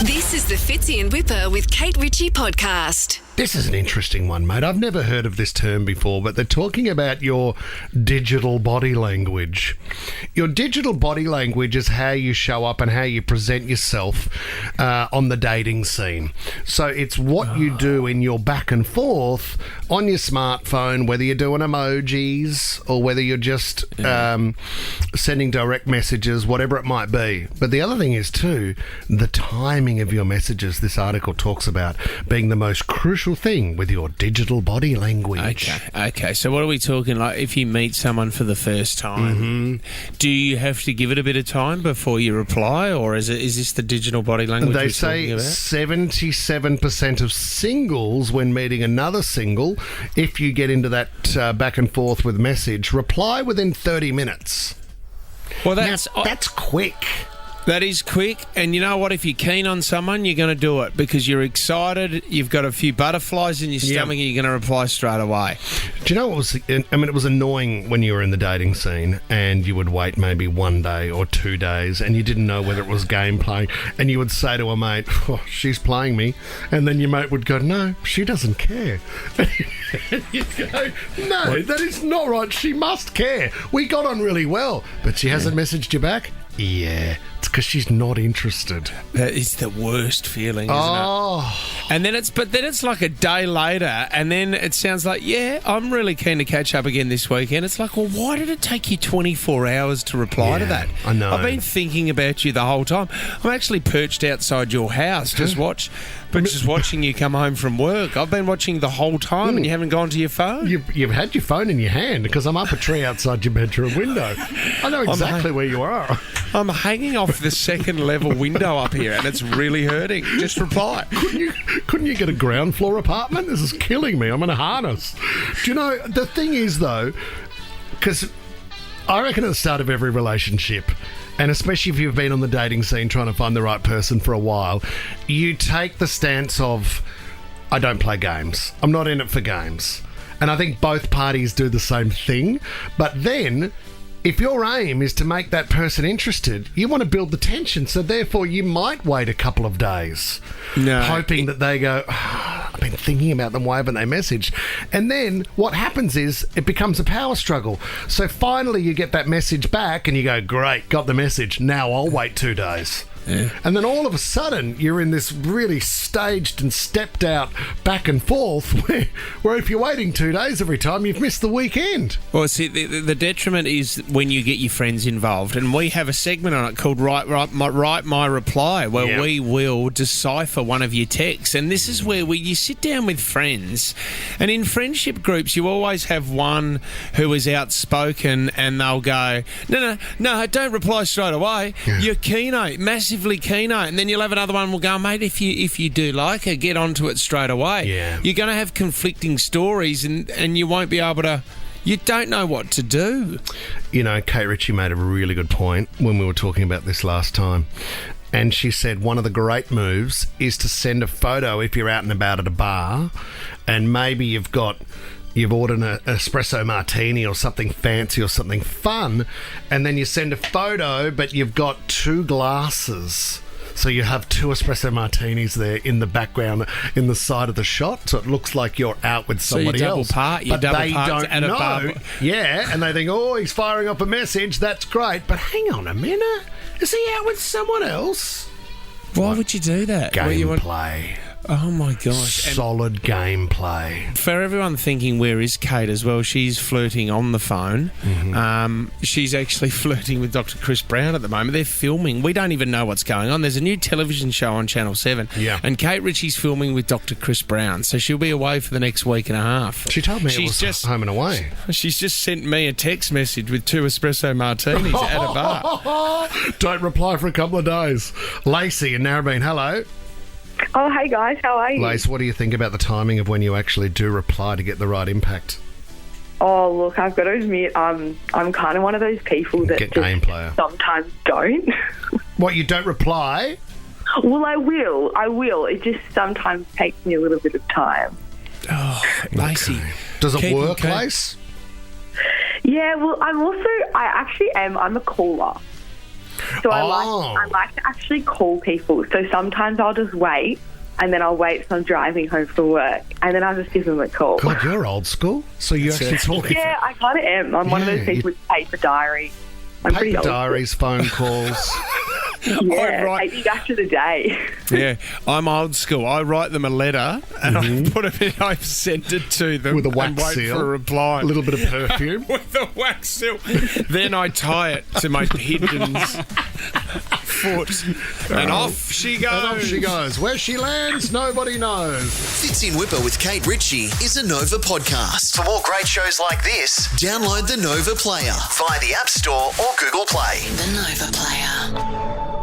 This is the Fitzy and Whipper with Kate Ritchie podcast. This is an interesting one, mate. I've never heard of this term before, but they're talking about your digital body language. Your digital body language is how you show up and how you present yourself on the dating scene. So it's what you do in your back and forth on your smartphone, whether you're doing emojis or whether you're just sending direct messages, whatever it might be. But the other thing is, too, the timing of your messages. This article talks about being the most crucial thing with your digital body language. Okay. So what are we talking, like if you meet someone for the first time, do you have to give it a bit of time before you reply, or is this the digital body language They we're say talking about? 77% of singles, when meeting another single, if you get into that back and forth with message, reply within 30 minutes. Well, That's quick. That is quick, and you know what? If you're keen on someone, you're going to do it because you're excited, you've got a few butterflies in your stomach, and you're going to reply straight away. Do you know what was... I mean, it was annoying when you were in the dating scene and you would wait maybe 1 day or 2 days and you didn't know whether it was gameplay, and you would say to a mate, "Oh, she's playing me," and then your mate would go, "No, she doesn't care." And you'd go, "No, that is not right. She must care. We got on really well, but she hasn't messaged you back." Yeah, it's because she's not interested. That is the worst feeling, isn't it? And then it's like a day later, and then it sounds like, yeah, I'm really keen to catch up again this weekend. It's like, well, why did it take you 24 hours to reply to that? I know. I've been thinking about you the whole time. I'm actually perched outside your house, just watching you come home from work. I've been watching the whole time, and you haven't gone to your phone. You've had your phone in your hand because I'm up a tree outside your bedroom window. I know exactly where you are. I'm hanging off the second level window up here, and it's really hurting. Just reply. Couldn't you get a ground floor apartment? This is killing me. I'm in a harness. Do you know, the thing is, though, because I reckon at the start of every relationship, and especially if you've been on the dating scene trying to find the right person for a while, you take the stance of, I don't play games. I'm not in it for games. And I think both parties do the same thing. But then, if your aim is to make that person interested, you want to build the tension. So therefore, you might wait a couple of days, hoping that they go, I've been thinking about them, why haven't they messaged? And then what happens is it becomes a power struggle. So finally you get that message back and you go, great, got the message. Now I'll wait 2 days. Yeah. And then all of a sudden you're in this really staged and stepped out back and forth where if you're waiting 2 days every time, you've missed the weekend. Well, see, the detriment is when you get your friends involved, and we have a segment on it called Write My Reply, where we will decipher one of your texts. And this is where you sit down with friends, and in friendship groups you always have one who is outspoken and they'll go, no, don't reply straight away. You're keen-o, massively keen-o. And then you'll have another one who will go, mate, if you do like her, get onto it straight away. Yeah. You're going to have conflicting stories, and you won't be able to... You don't know what to do. You know, Kate Ritchie made a really good point when we were talking about this last time. And she said one of the great moves is to send a photo if you're out and about at a bar and maybe you've ordered an espresso martini or something fancy or something fun, and then you send a photo but you've got 2 glasses. So you have 2 espresso martinis there in the background, in the side of the shot, so it looks like you're out with somebody else. But they don't know. Yeah, and they think, oh, he's firing up a message, that's great. But hang on a minute, is he out with someone else? Why would you do that? Gameplay. Oh my gosh. Solid gameplay. For everyone thinking, where is Kate as well, she's flirting on the phone. She's actually flirting with Dr. Chris Brown at the moment. They're filming. We don't even know what's going on. There's a new television show on Channel 7. Yeah. And Kate Ritchie's filming with Dr. Chris Brown. So she'll be away for the next week and a half. She told me it was home and away. She's just sent me a text message with 2 espresso martinis at a bar. Don't reply for a couple of days. Lacey in Narrabeen, hello. Oh, hey guys, how are you? Lace, what do you think about the timing of when you actually do reply to get the right impact? Oh, look, I've got to admit, I'm kind of one of those people that sometimes don't. What, you don't reply? Well, I will. It just sometimes takes me a little bit of time. Oh, Lacey. Okay. Does it work, Lace? Yeah, well, I'm a caller. So I like to actually call people. So sometimes I'll just wait, and then I'll wait till I'm driving home from work, and then I'll just give them a call. God, you're old school. So you actually talk. Yeah, I kind of am. I'm one of those people with paper diary. Paper diaries, phone calls. Yeah, maybe back to the day. Yeah, I'm old school. I write them a letter and I put it in, I send it to them with a wax and wait seal, for a reply. A little bit of perfume. With a wax seal. Then I tie it to my pigeon's foot. And off she goes. Where she lands, nobody knows. Fits in Whipper with Kate Ritchie is a Nova podcast. For more great shows like this, download the Nova Player via the App Store or Google Play. The Nova Player.